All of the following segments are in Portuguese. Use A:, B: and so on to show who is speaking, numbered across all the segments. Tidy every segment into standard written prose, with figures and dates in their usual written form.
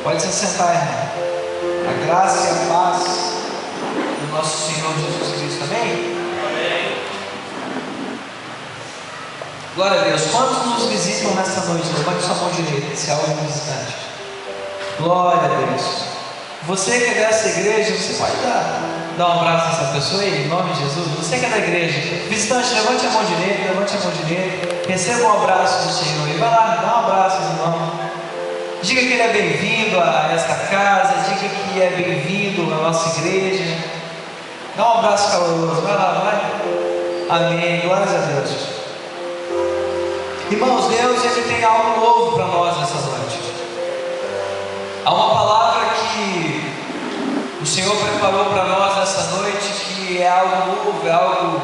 A: Pode se assentar, irmão. A graça e a paz do nosso Senhor Jesus Cristo. Amém? Amém. Glória a Deus. Quantos nos visitam nessa noite? Levante sua mão direita, se há algum visitante. Glória a Deus. Você que é dessa igreja, você pode dar um abraço nessa pessoa aí, em nome de Jesus. Você que é da igreja, visitante, levante a mão direita, levante a mão direita. Receba um abraço do Senhor e vai lá, dá um abraço, irmão. Diga que ele é bem-vindo a esta casa, diga que é bem-vindo à nossa igreja. Dá um abraço caloroso, vai lá, vai. Amém, glórias a Deus. Irmãos, Deus, Ele tem algo novo para nós nessa noite. Há uma palavra que o Senhor preparou para nós nessa noite, que é algo novo, é algo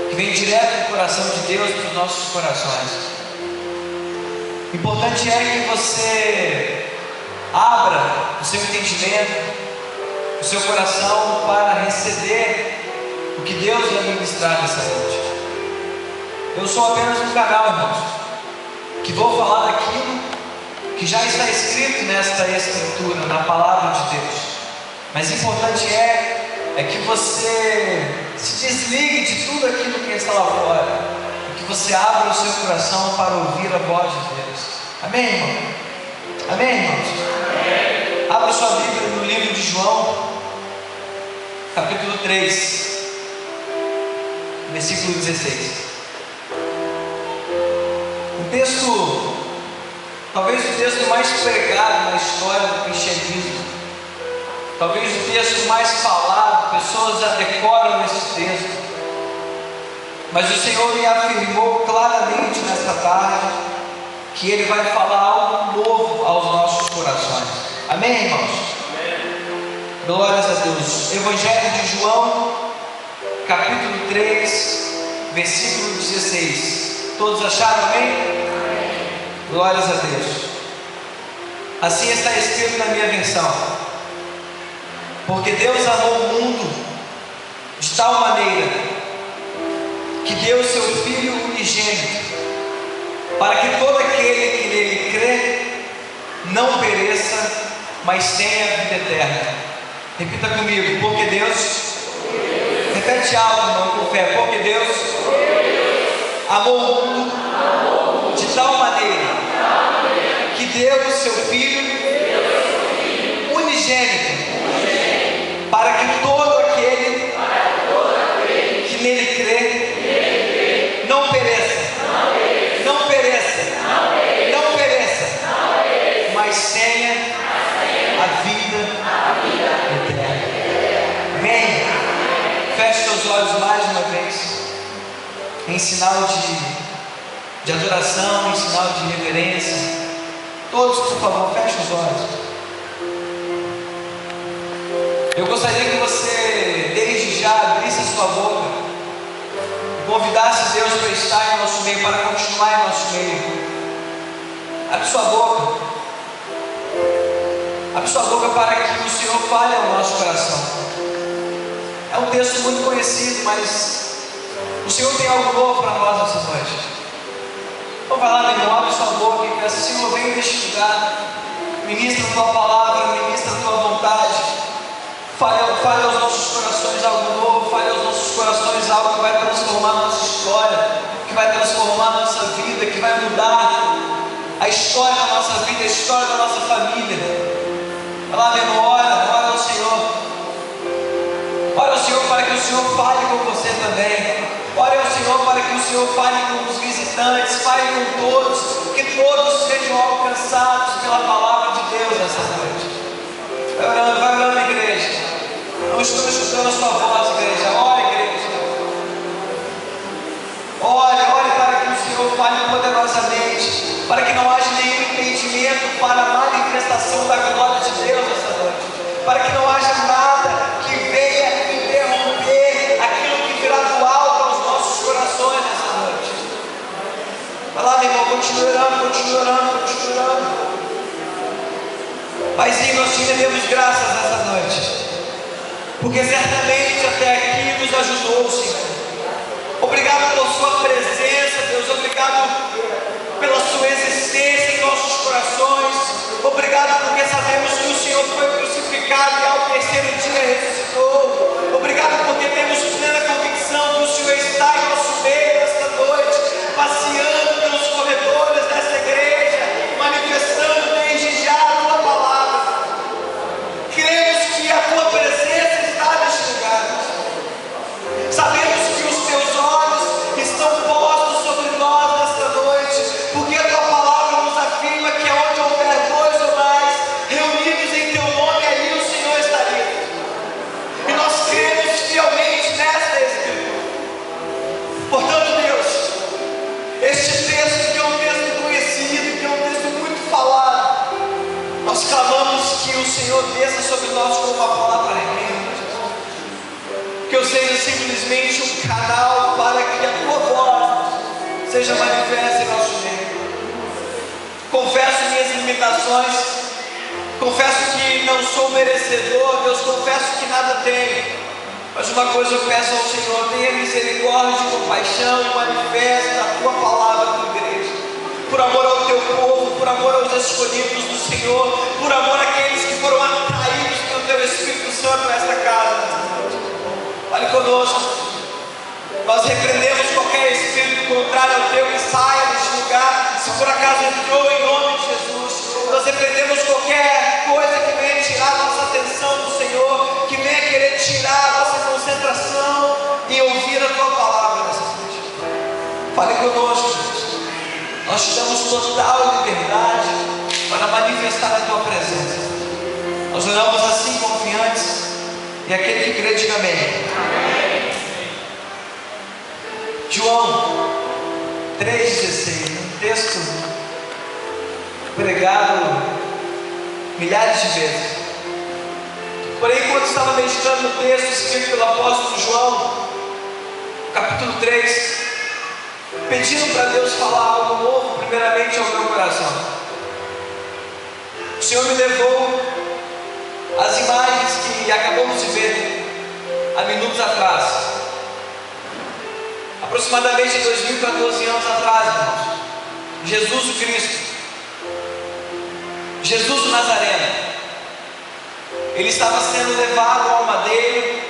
A: que vem direto do coração de Deus para os nossos corações. O importante é que você abra o seu entendimento, o seu coração para receber o que Deus vai ministrar nessa noite. Eu sou apenas um canal, irmãos, que vou falar daquilo que já está escrito nesta escritura, na palavra de Deus. Mas o importante é que você se desligue de tudo aquilo que está lá fora, e que você abra o seu coração para ouvir a voz de Deus. Amém, irmão? Amém, irmãos? Amém. Abra sua Bíblia no livro de João, capítulo 3, versículo 16. Um texto, talvez o texto mais pregado na história do cristianismo, talvez o texto mais falado, pessoas já decoram esse texto, mas o Senhor me afirmou claramente nesta tarde que Ele vai falar algo novo aos nossos corações. Amém, irmãos? Amém. Glórias a Deus. Evangelho de João, capítulo 3, versículo 16. Todos acharam? Amém? Amém. Glórias a Deus. Assim está escrito na minha versão: porque Deus amou o mundo de tal maneira que deu o seu Filho unigênito, para que todo aquele que nele crê não pereça, mas tenha vida eterna. Repita comigo: porque Deus, repete alto, irmão, com fé. Porque Deus amou o mundo de tal maneira que deu o seu Filho unigênito, para que todo aquele que nele crê não pereça, mas tenha a vida eterna. Amém? Feche seus olhos mais uma vez, em sinal de adoração, em sinal de reverência. Todos, por favor, feche os olhos. Eu gostaria que você, desde já, abrisse a sua boca e convidasse Deus para estar em nosso meio, para continuar em nosso meio. Abre sua boca. Abre sua boca para que o Senhor fale ao nosso coração. É um texto muito conhecido, mas o Senhor tem algo novo para nós nessa noite. Então vai lá, meu irmão, abre sua boca e peça: Senhor, vem neste lugar, ministra a tua palavra, ministra a tua vontade. Fale aos nossos corações algo novo, fale aos nossos corações algo que vai transformar a nossa história, que vai transformar a nossa vida, que vai mudar a história da nossa vida, a história da nossa família. Vai lá, meu irmão, ora ao Senhor. Ora ao Senhor para que o Senhor fale com você também. Ore ao Senhor para que o Senhor fale com os visitantes, fale com todos, que todos sejam alcançados pela palavra de Deus nessa noite. Vai orando, igreja. Não estou escutando a sua voz, igreja. Ore, igreja. Ore para que o Senhor fale poderosamente, para que não haja nenhum impedimento para a manifestação da glória de Deus nessa noite, para que não haja nada que venha interromper aquilo que virá do alto aos nossos corações nessa noite. Vai lá, meu irmão, continue orando. Paizinho, nós te rendemos graças nessa noite, porque certamente até aqui nos ajudou, Senhor. Obrigado pela sua presença, Deus. Obrigado pela sua existência em nossos corações. Obrigado porque sabemos que Senhor desça sobre nós com uma palavra rema, que eu seja simplesmente um canal para que a tua voz seja manifesta em nosso meio. Confesso minhas limitações, confesso que não sou merecedor, Deus, confesso que nada tenho. Mas uma coisa eu peço ao Senhor: tenha misericórdia e compaixão e manifesta a tua palavra na tua igreja, por amor ao teu povo, por amor aos escolhidos do Senhor, por amor àqueles que foram atraídos pelo teu Espírito Santo nesta casa. Fale conosco. Nós repreendemos qualquer espírito contrário ao teu que saia deste lugar, se por acaso entrou, em nome de Jesus. Nós repreendemos qualquer coisa que venha tirar a nossa atenção do Senhor, que venha querer tirar a nossa concentração em ouvir a tua palavra nessa noite. Fale conosco, Jesus. Nós te damos total liberdade para manifestar a tua presença. Nós oramos assim confiantes, e aquele que crê diga amém. Amém. João 3,16, um texto pregado milhares de vezes. Porém, quando estava meditando no texto escrito pelo apóstolo João, capítulo 3, pedindo para Deus falar algo novo, primeiramente ao meu coração, o Senhor me levou às imagens que acabamos de ver há minutos atrás, aproximadamente 2014 anos atrás, irmãos. Jesus o Cristo, Jesus o Nazareno, ele estava sendo levado ao madeiro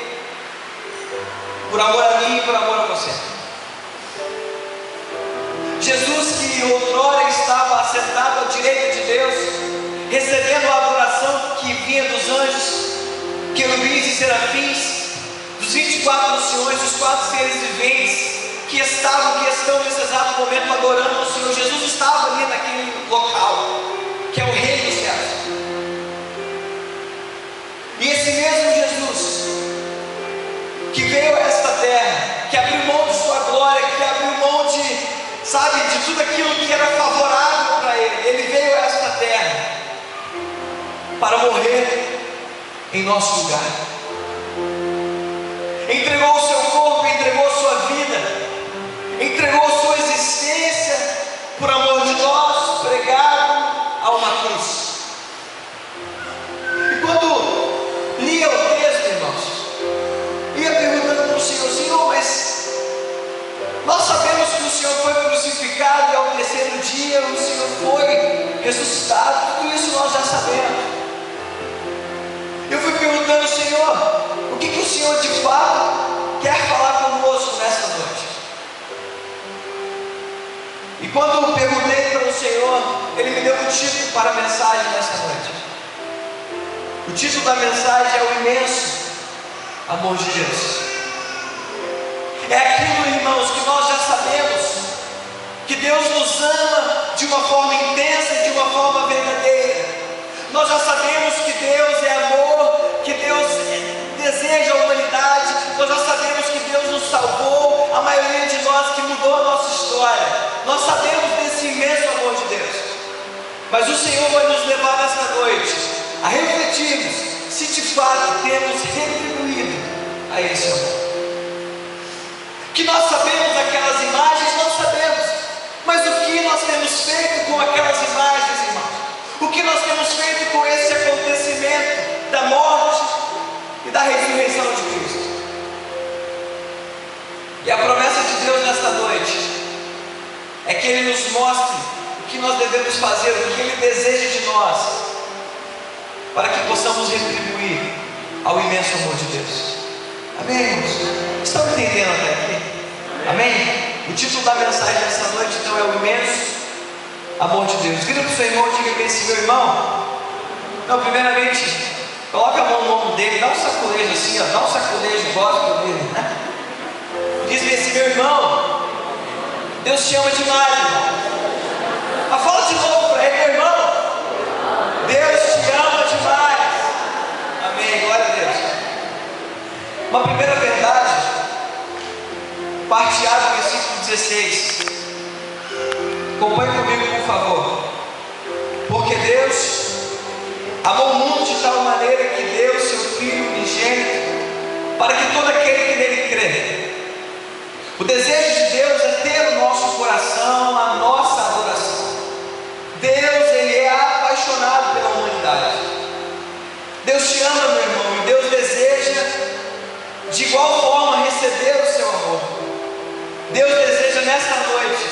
A: por amor a mim e por amor a você. Jesus, que outrora estava assentado à direita de Deus, recebendo a adoração que vinha dos anjos, querubins e serafins, dos 24 anciões, dos 4 seres viventes que estão nesse exato momento adorando o Senhor. Jesus estava ali naquele local, que é o Reino dos Céus. E esse mesmo Jesus, que veio a esta terra, que abriu mão de sua glória, que abriu mão de tudo aquilo que era favorável para ele, ele veio a esta terra para morrer em nosso lugar. Entregou o seu corpo, entregou sua vida, entregou sua existência por amor de nós, pregado a uma cruz. E quando lia o texto, irmãos, ia perguntando para o Senhor: Senhor, mas nós sabemos que o Senhor foi crucificado e ao terceiro dia o Senhor foi ressuscitado, tudo isso nós já sabemos. Eu fui perguntando: Senhor, o que o Senhor de fato quer falar conosco nessa noite? E quando eu perguntei para o Senhor, Ele me deu um título para a mensagem nessa noite. O título da mensagem é o imenso amor de Deus. É aquilo, irmãos, que nós já sabemos, que Deus nos ama de uma forma intensa e de uma forma verdadeira. Nós já sabemos que Deus é amor, que Deus deseja a humanidade. Nós já sabemos que Deus nos salvou, a maioria de nós, que mudou a nossa história. Nós sabemos desse imenso amor de Deus. Mas o Senhor vai nos levar nessa noite a refletirmos se de fato temos retribuído a esse amor. Que nós sabemos aquelas imagens, nós sabemos, mas o que nós temos feito com aquelas imagens, irmãos? O que nós temos feito com esse acontecimento da morte e da ressurreição de Cristo? E a promessa de Deus nesta noite é que Ele nos mostre o que nós devemos fazer, o que Ele deseja de nós, para que possamos retribuir ao imenso amor de Deus. Amém, irmãos? Estão entendendo até aqui? Amém? O título da mensagem dessa noite então é o imenso amor de Deus. Vira para o seu irmão e diga bem assim: meu irmão. Não, primeiramente, coloca a mão no ombro dele, dá um saculejo assim, ó, dá um saculejo gospel dele, né? Diz bem assim: meu irmão, Deus te ama demais, irmão. Mas fala de novo para ele: meu irmão, Deus te ama demais. Amém, glória a Deus. Uma primeira verdade, parte A do versículo 16. Acompanhe comigo, por favor. Porque Deus Amou o mundo de tal maneira que deu seu Filho unigênito, para que todo aquele que nele crê. O desejo de Deus é ter no nosso coração a nossa adoração. Deus, Ele é apaixonado pela humanidade. Deus te ama, meu irmão, e Deus deseja de igual forma receber o seu amor. Deus deseja nesta noite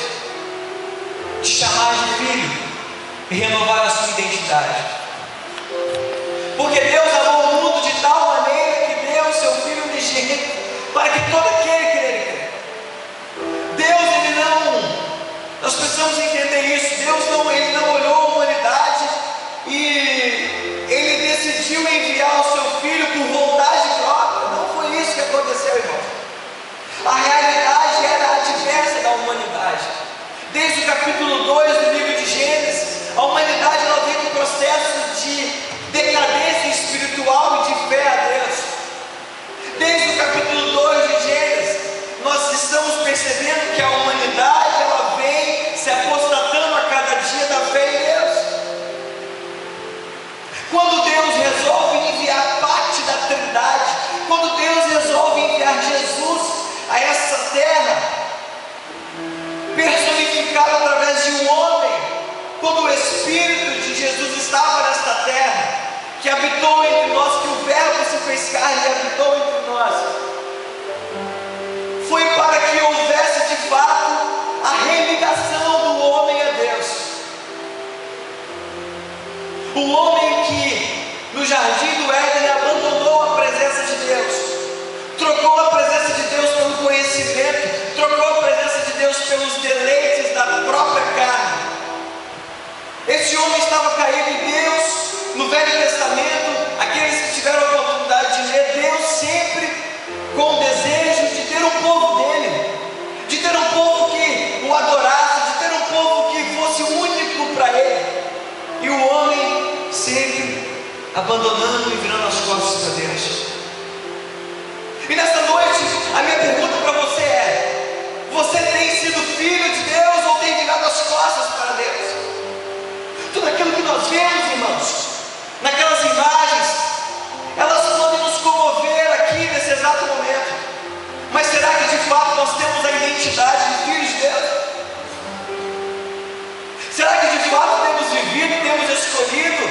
A: te chamar de filho e renovar a sua identidade. Porque Deus amou o mundo de tal maneira que deu o seu Filho unigênito, para que todo aquele que nele crê. Deus, Ele não, nós precisamos entender isso. Deus não, Ele não olhou a humanidade e Ele decidiu enviar o seu Filho por vontade própria. Não foi isso que aconteceu, irmão. A realidade era adversa da humanidade. Desde o capítulo 2 do livro de Gênesis, a humanidade ela vem em processo de decadência espiritual e de fé a Deus. Desde o capítulo 2 de Gênesis, nós estamos percebendo que a humanidade ela vem se apostatando a cada dia da fé em Deus. Quando Deus resolve enviar parte da Trindade, quando Deus resolve enviar Jesus a essa terra, personificado através de um homem, quando o Espírito de Jesus estava nesta terra, que habitou entre nós, que o Verbo se fez carne e habitou entre nós, foi para que houvesse de fato a religação do homem a Deus. O homem que no jardim do Éden abandonou a presença de Deus, trocou a presença de Deus pelo conhecimento, trocou a presença de Deus pelos deleites da própria carne. Esse homem estava caído em Deus. No Velho Testamento, aqueles que tiveram a oportunidade de ler, Deus sempre com o desejo de ter um povo dele, de ter um povo que o adorasse, de ter um povo que fosse único para ele. E o homem sempre abandonando e virando as costas para Deus. E nesta noite, a minha pergunta para você é: você tem sido filho de Deus ou tem virado as costas para Deus? Tudo aquilo que nós vemos, irmãos, naquelas imagens, elas podem nos comover aqui nesse exato momento. Mas será que de fato nós temos a identidade de filhos de Deus? Será que de fato temos vivido, temos escolhido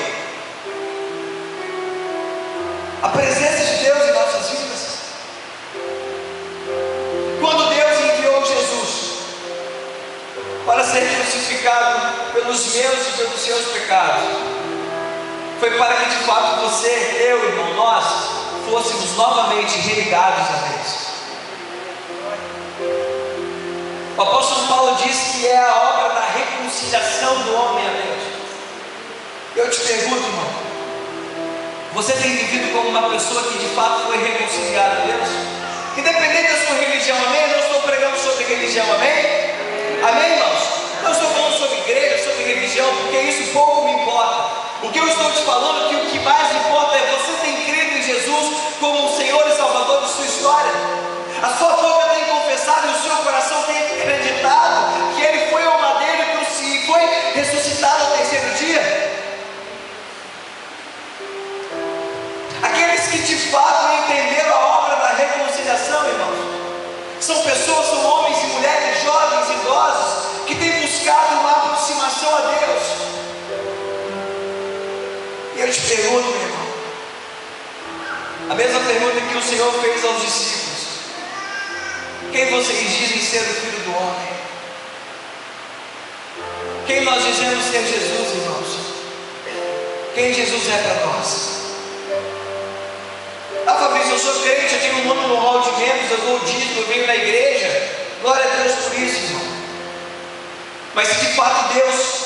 A: a presença de Deus em nossas vidas? Quando Deus enviou Jesus para ser crucificado pelos meus e pelos seus pecados, foi para que de fato você, eu, irmão, nós fôssemos novamente religados a Deus. O apóstolo Paulo diz que é a obra da reconciliação do homem a Deus. Eu te pergunto, irmão, você tem vivido como uma pessoa que de fato foi reconciliada a Deus? Independente da sua religião, amém? Eu não estou pregando sobre religião, amém? Amém, irmãos? Não estou falando sobre igreja, sobre religião, porque isso pouco me importa. O que eu estou te falando é que o que mais importa é você tem crido em Jesus como o Senhor e Salvador de sua história. A sua boca tem confessado e o seu coração tem acreditado que Ele foi ao madeiro e foi ressuscitado ao terceiro dia. Aqueles que de fato entenderam a obra da reconciliação, irmãos, são pessoas, são homens e mulheres, jovens, idosos, que têm buscado uma aproximação a Deus. E eu te pergunto, meu irmão, a mesma pergunta que o Senhor fez aos discípulos: quem vocês dizem ser o Filho do Homem? Quem nós dizemos ser Jesus, irmãos? Quem Jesus é para nós? Ah, Fabrício, eu sou crente, eu tenho um nome no hall de membros, eu dou o dízimo, eu venho na igreja. Glória a Deus por isso, irmão. Mas se de fato Deus,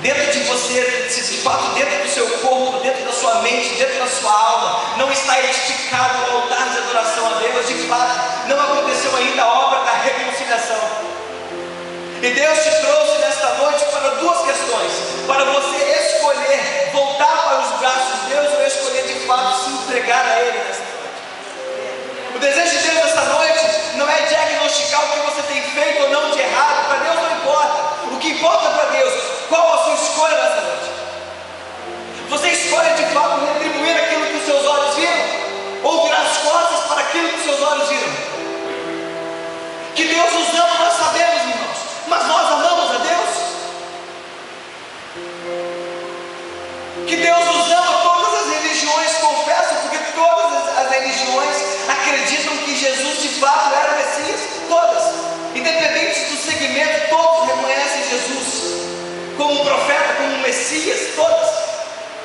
A: dentro de você, se de fato dentro do seu corpo, dentro da sua mente, dentro da sua alma, não está edificado o altar de adoração a Deus, de fato, não aconteceu ainda a obra da reconciliação. E Deus te trouxe nesta noite para duas questões: para você escolher voltar para os braços de Deus, ou escolher de fato se entregar a Ele nesta noite. O desejo de Deus nesta noite não é diagnosticar o que você tem feito ou não de errado. Para Deus não importa. O que importa para Deus, qual a sua escolha nessa noite? Você escolhe que Deus nos ama. Todas as religiões confessam, porque todas as religiões acreditam que Jesus de fato era o Messias. Todas, independente do segmento, todos reconhecem Jesus como um profeta, como um Messias, todas.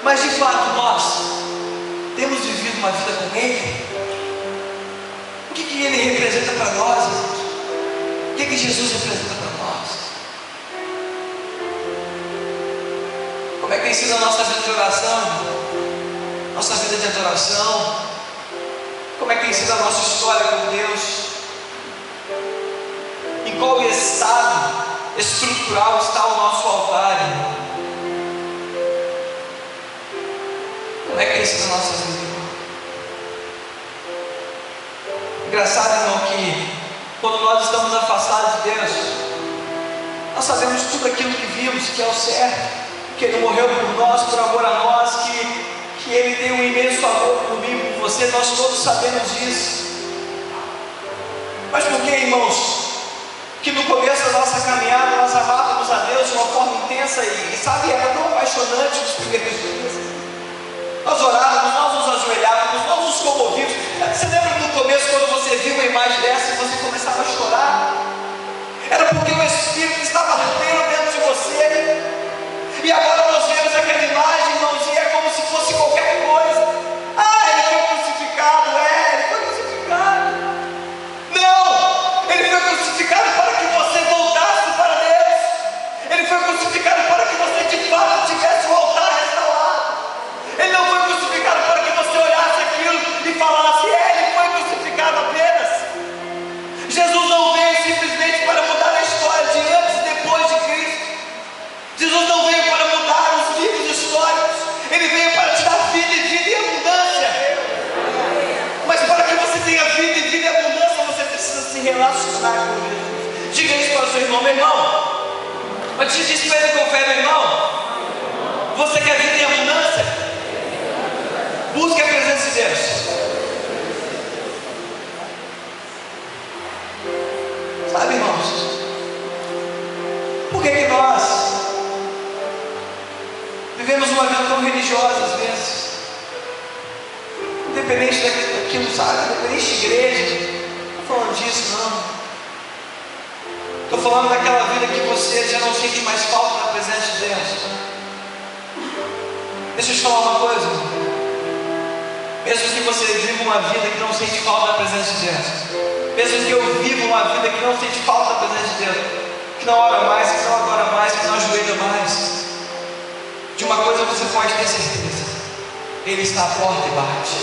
A: Mas de fato nós temos vivido uma vida com Ele? O que Ele representa para nós, irmãos? O que Jesus representa para nós? Como é que tem sido a nossa vida de oração? Nossa vida de adoração? Como é que tem sido a nossa história com Deus? Em qual estado estrutural está o nosso altar, irmão? Como é que tem sido a nossa vida, irmão? Engraçado, irmão, que quando nós estamos afastados de Deus, nós sabemos tudo aquilo que vimos, que é o certo, que Ele morreu por nós, por amor a nós, que Ele tem um imenso amor por mim, por você. Nós todos sabemos disso. Mas por que, irmãos, que no começo da nossa caminhada nós amávamos a Deus de uma forma intensa e sabe, era tão apaixonante os primeiros dias? Nós orávamos, nós nos ajoelhávamos, nós nos comovíamos. Você lembra no começo, quando você viu uma imagem dessa e você começava a chorar? Era porque o Espírito estava ardendo dentro de você. E agora nós vemos aquela imagem, irmãos, e é como se fosse qualquer coisa. Ah, Ele foi crucificado. Ele foi crucificado. Não, Ele foi crucificado para que você voltasse para Deus. Ele foi crucificado para que você de fato tivesse o altar restaurado. Ele não foi crucificado para que você olhasse aquilo e falasse: Ele foi crucificado apenas. Jesus não veio simplesmente para mudar a história de antes e depois de Cristo. Jesus não veio para mudar os livros históricos. Ele veio para te dar vida e vida em abundância. Mas para que você tenha vida e vida em abundância, você precisa se relacionar com Jesus. Diga isso para o seu irmão: meu irmão, mas te diz para ele com fé, meu irmão, você quer vida em abundância? Busque a presença de Deus. Sabe, irmãos, por que nós vivemos uma vida tão religiosa às vezes? Independente daquilo, sabe? Independente de igreja. Não estou falando disso, não. Estou falando daquela vida que você já não sente mais falta da presença de Deus. Deixa eu te falar uma coisa, irmão. Mesmo que você viva uma vida que não sente falta da presença de Deus, mesmo que eu viva uma vida que não sente falta da presença de Deus, que não ora mais, que não adora mais, que não ajoelha mais, de uma coisa você pode ter certeza: Ele está à porta e bate.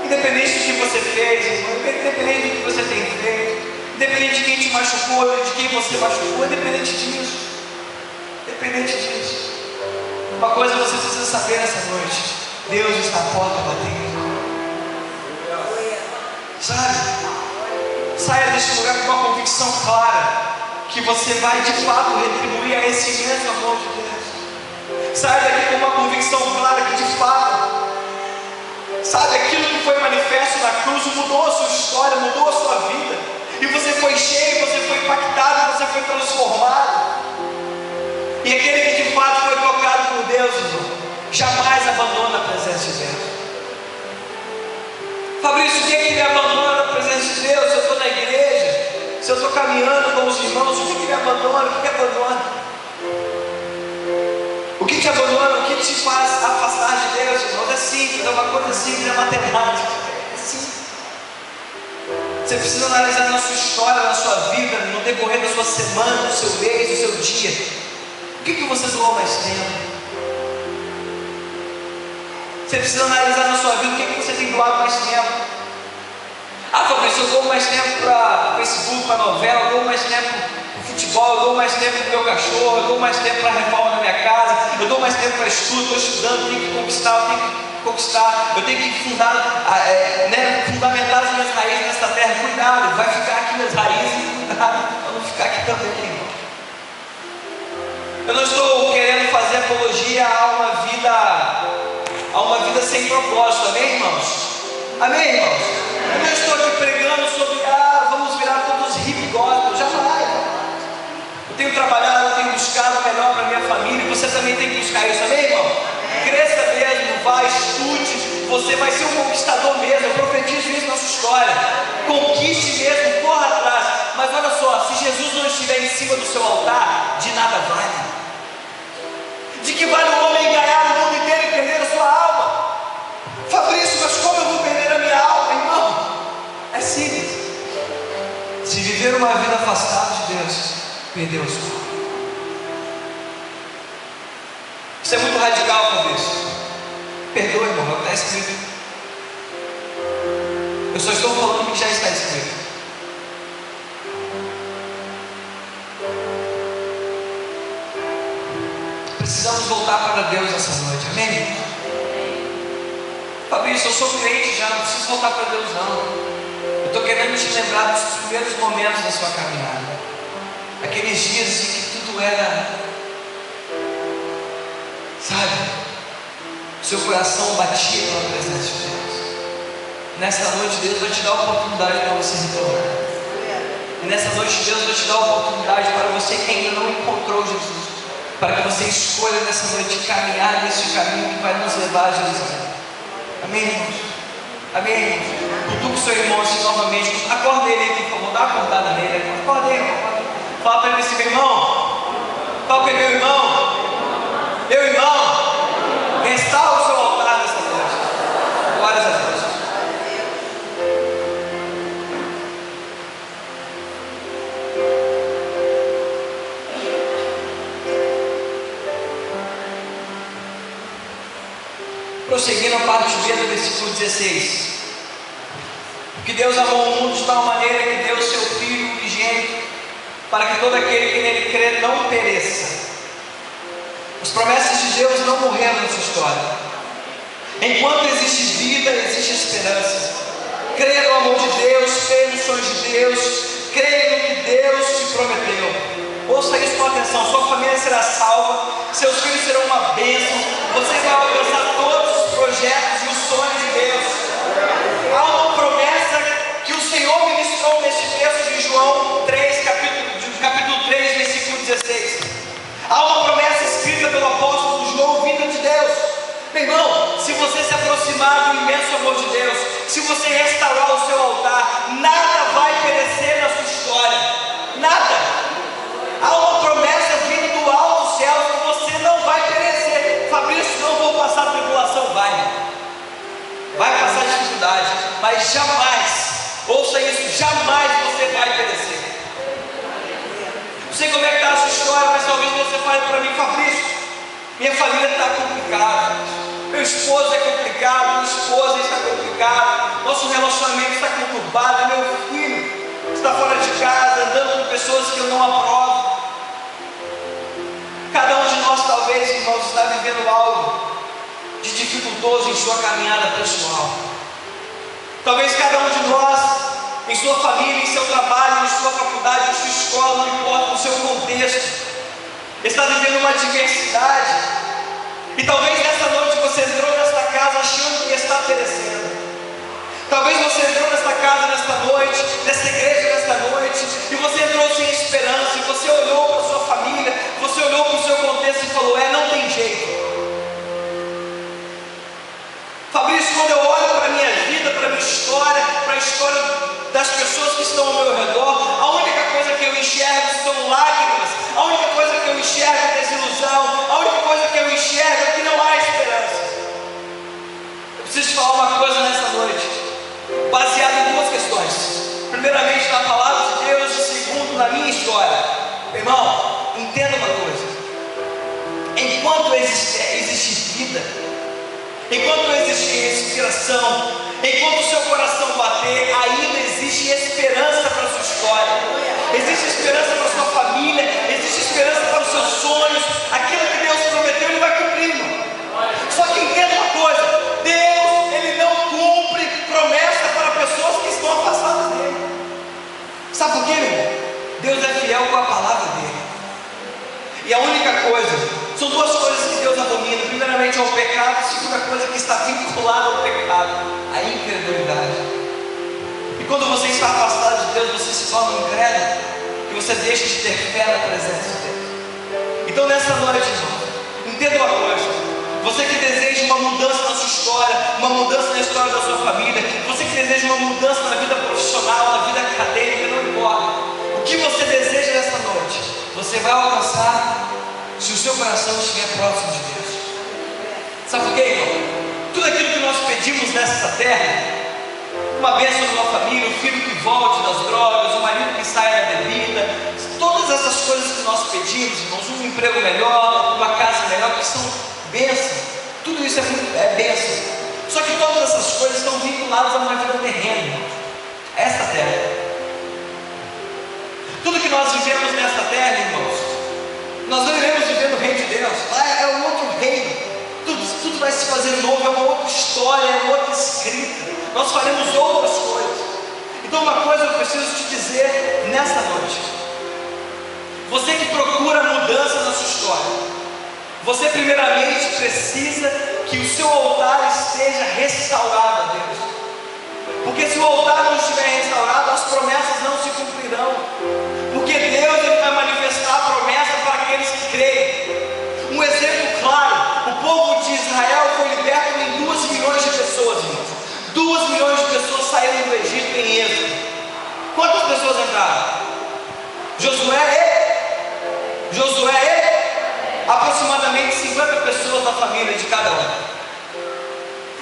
A: Independente do que você fez, irmão, independente do que você tem feito, independente de quem te machucou, de quem você machucou, independente disso, uma coisa você precisa saber nessa noite: Deus está à porta batendo. Sabe? Saia deste lugar com uma convicção clara que você vai de fato retribuir a esse imenso amor de Deus. Saia daqui com uma convicção clara que de fato, sabe, aquilo que foi manifesto na cruz mudou a sua história, mudou a sua vida. E você foi cheio, você foi impactado, você foi transformado. E aquele que de fato foi tocado por Deus, irmão, jamais abandona a presença de Deus. Fabrício, o que é que me abandona a presença de Deus? Se eu estou na igreja, se eu estou caminhando com os irmãos, o que me abandona? O que abandona? O que te abandona? O que te faz afastar de Deus, irmãos? É simples, é uma coisa simples, é matemática. É simples. Você precisa analisar na sua história, na sua vida, no decorrer da sua semana, do seu mês, do seu dia. O que você doou mais tempo? Você precisa analisar na sua vida o que você tem doado mais tempo. Ah, Fabrício, eu dou mais tempo para o Facebook, para novela, eu dou mais tempo para futebol, eu dou mais tempo para o meu cachorro, eu dou mais tempo para a reforma da minha casa, eu dou mais tempo para estudo, estou estudando, tenho que conquistar, eu tenho que fundamentar as minhas raízes nessa terra. Cuidado, vai ficar aqui minhas raízes, cuidado para não ficar aqui também, irmão. Eu não estou querendo fazer apologia a uma vida sem propósito, amém, irmãos? Amém, irmãos? Eu não estou aqui pregando sobre, vamos virar todos hip gospel, jamais. Eu tenho trabalhado, eu tenho buscado o melhor para minha família, você também tem que buscar praticar isso, amém, irmão? Cresça mesmo, vai, estude, você vai ser um conquistador mesmo. Eu profetizo isso na sua história. Conquiste mesmo, corra atrás. Mas olha só, se Jesus não estiver em cima do seu altar, de nada vale. De que vale o homem ganhar o mundo inteiro e perder a sua alma? Fabrício, mas como eu vou perder a minha alma, irmão? É simples. Se viver uma vida afastada de Deus, perdeu a sua alma. Isso é muito radical, Fabrício. Perdoa, irmão, é o que está escrito. Eu só estou falando o que já está escrito. Precisamos voltar para Deus essa noite, amém? Fabrício, eu sou crente já, não preciso voltar para Deus não. Eu estou querendo te lembrar dos primeiros momentos da sua caminhada. Aqueles dias em que tudo era, sabe, seu coração batia pela presença de Deus. Nessa noite Deus vai te dar a oportunidade para você retornar. E nessa noite Deus vai te dar a oportunidade para você que ainda não encontrou Jesus, para que você escolha nessa noite caminhar nesse caminho que vai nos levar a Jerusalém. Amém, irmãos? Amém, irmãos? Cutuque o seu irmão assim novamente. Acorda ele aqui, por favor. Dá uma acordada nele. Acorda ele, irmão. Fala para ele assim, meu irmão. Fala para ele, meu irmão. Meu irmão. Restaura o seu altar nessa noite. Glórias a Deus. Prosseguindo a parte B do versículo 16. Porque Deus amou o mundo de tal maneira que deu o seu Filho unigênito, para que todo aquele que nele crê não pereça. As promessas de Deus não morreram nessa história. Enquanto existe vida, existe esperança. Creia no amor de Deus, creia nos sonhos de Deus, creia no que Deus te prometeu. Ouça isso com atenção. Sua família será salva, seus filhos serão uma bênção, você vai alcançar todos os projetos e os sonhos de Deus. Há uma promessa que o Senhor ministrou neste texto de João 3, capítulo 3, versículo 16. Há uma promessa escrita pelo apóstolo João, vinda de Deus. Meu irmão, se você se aproximar do imenso amor de Deus, se você restaurar o seu altar, nada vai perecer na sua história. Nada. Há uma promessa vinda do alto do céu que você não vai perecer. Fabrício, não vou passar tribulação. Vai passar dificuldade, mas jamais, ouça isso, jamais você vai perecer. Não sei como é que está a sua história, mas talvez você fale para mim, Fabrício, minha família está complicada, meu esposo é complicado, minha esposa está complicada, nosso relacionamento está conturbado, meu filho está fora de casa, andando com pessoas que eu não aprovo. Cada um de nós, talvez, irmãos, está vivendo algo de dificultoso em sua caminhada pessoal. Talvez cada um de nós, em sua família, em seu trabalho, em sua faculdade, em sua escola, não importa o seu contexto, está vivendo uma adversidade. E talvez nessa noite você entrou nesta casa achando que está perecendo. Talvez você entrou nesta casa nesta noite, nesta igreja nesta noite, e você entrou sem esperança, e você olhou para a sua família, você olhou para o seu contexto e falou, não tem jeito. Fabrício, quando eu olho para a minha vida, para a minha história, para a história das pessoas que estão ao meu redor, a única coisa que eu enxergo são lágrimas, a única coisa que eu enxergo é desilusão, a única coisa que eu enxergo é que não há esperança. Eu preciso te falar uma coisa nessa noite, baseado em duas questões. Primeiramente na palavra de Deus, e segundo na minha história. Irmão, entenda uma coisa: enquanto existe vida, enquanto existe respiração, enquanto o seu coração bater, ainda existe esperança para a sua história, existe esperança para a sua família, existe esperança para os seus sonhos. Aquilo que Deus prometeu, Ele vai cumprir, irmão. Só que entenda uma coisa: Deus, Ele não cumpre promessa para pessoas que estão afastadas dEle. Sabe por quê, meu irmão? Deus é fiel com a palavra dEle. E a única coisa, são duas coisas que Deus abomina: primeiramente é o pecado, a segunda coisa que está vinculada ao pecado, a incredulidade. E quando você está afastado de Deus, você se torna um incrédulo, e você deixa de ter fé na presença de Deus. Então nessa noite, irmão, entenda uma coisa: uma mudança na história da sua família, você que deseja uma mudança na vida profissional, na vida acadêmica, não importa. O que você deseja nessa noite, você vai alcançar se o seu coração estiver próximo de Deus. Sabe por quê, irmão? Tudo aquilo que nós pedimos nessa terra, uma bênção numa família, um filho que volte das drogas, um marido que saia da bebida, todas essas coisas que nós pedimos, irmãos, um emprego melhor, uma casa melhor, que são bênçãos, tudo isso é bênção. Só que todas essas coisas estão vinculadas a uma vida terrena, irmãos, a esta terra. Tudo que nós vivemos nesta terra, irmãos, nós não iremos viver no reino de Deus, lá é um outro reino. Tudo vai se fazer novo, é uma outra história, é uma outra escrita. Nós faremos outras coisas. Então, uma coisa eu preciso te dizer nesta noite: você que procura mudança na sua história, você primeiramente precisa que o seu altar esteja restaurado a Deus. Porque se o altar não estiver restaurado, as promessas não se cumprirão. Porque Deus ele vai manifestar a promessa para aqueles que creem. Um exemplo claro: o povo de Israel foi liberto em 2 milhões de pessoas, irmãos. 2 milhões de pessoas saíram do Egito em Êxodo. Quantas pessoas entraram? Josué e aproximadamente 50 pessoas da família de cada um.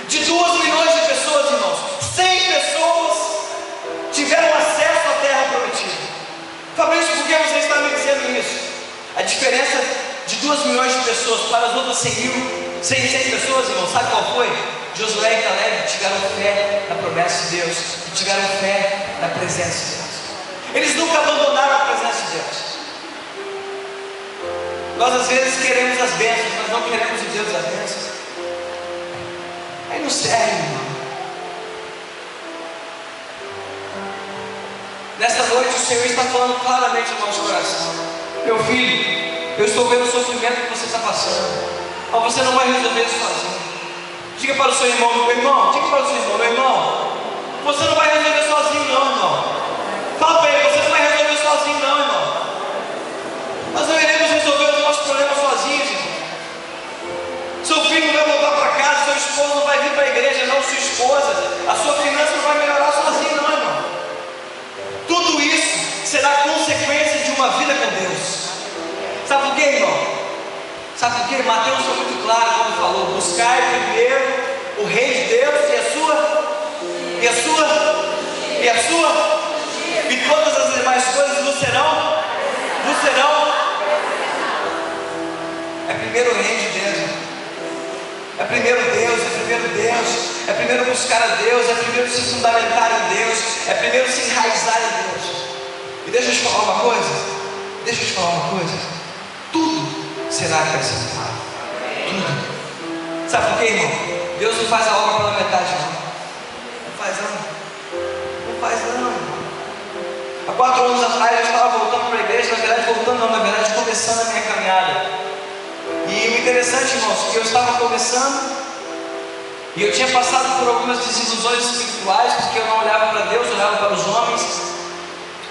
A: De 2 milhões de pessoas, irmãos, 100 pessoas tiveram acesso à terra prometida. Fabrício, por que você está me dizendo isso? A diferença de 2 milhões de pessoas para as outras 100 pessoas, irmão, sabe qual foi? Josué e Caleb tiveram fé na promessa de Deus, e tiveram fé na presença de Deus. Eles nunca abandonaram a presença de Deus. Nós às vezes queremos as bênçãos, mas não queremos de Deus as bênçãos. Aí não serve, irmão. Nessa noite o Senhor está falando claramente no nosso coração: meu filho, eu estou vendo o sofrimento que você está passando, mas você não vai resolver isso sozinho. Diga para o seu irmão: meu irmão, diga para o seu irmão: meu irmão, você não vai resolver sozinho não, irmão. Fala para ele: você não vai resolver sozinho não, irmão. Nós não iremos resolver os nossos problemas sozinhos, irmão. Seu filho não vai voltar para casa, seu esposo não vai vir para a igreja não, sua esposa, a sua finança não vai melhorar sozinho não, irmão. Tudo isso será consequência de uma vida com Deus. Sabe por quê, irmão? Sabe por quê? Mateus foi muito claro quando falou: buscai primeiro o reino de Deus e todas as demais coisas vos serão. É primeiro o reino de Deus, irmão. É primeiro Deus, é primeiro buscar a Deus, é primeiro se fundamentar em Deus, é primeiro se enraizar em Deus. E deixa eu te falar uma coisa, tudo será acrescentado. Tudo. Sabe por quê, irmão? Deus não faz a obra pela metade, não faz não. Há 4 anos atrás eu estava voltando para a igreja, na verdade começando a minha caminhada. E o interessante, irmãos, que eu estava começando e eu tinha passado por algumas desilusões espirituais, porque eu não olhava para Deus, eu olhava para os homens.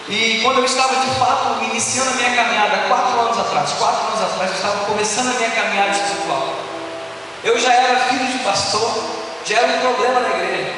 A: E quando eu estava de fato iniciando a minha caminhada, 4 anos atrás, eu estava começando a minha caminhada espiritual. Eu já era filho de pastor, já era um problema na igreja.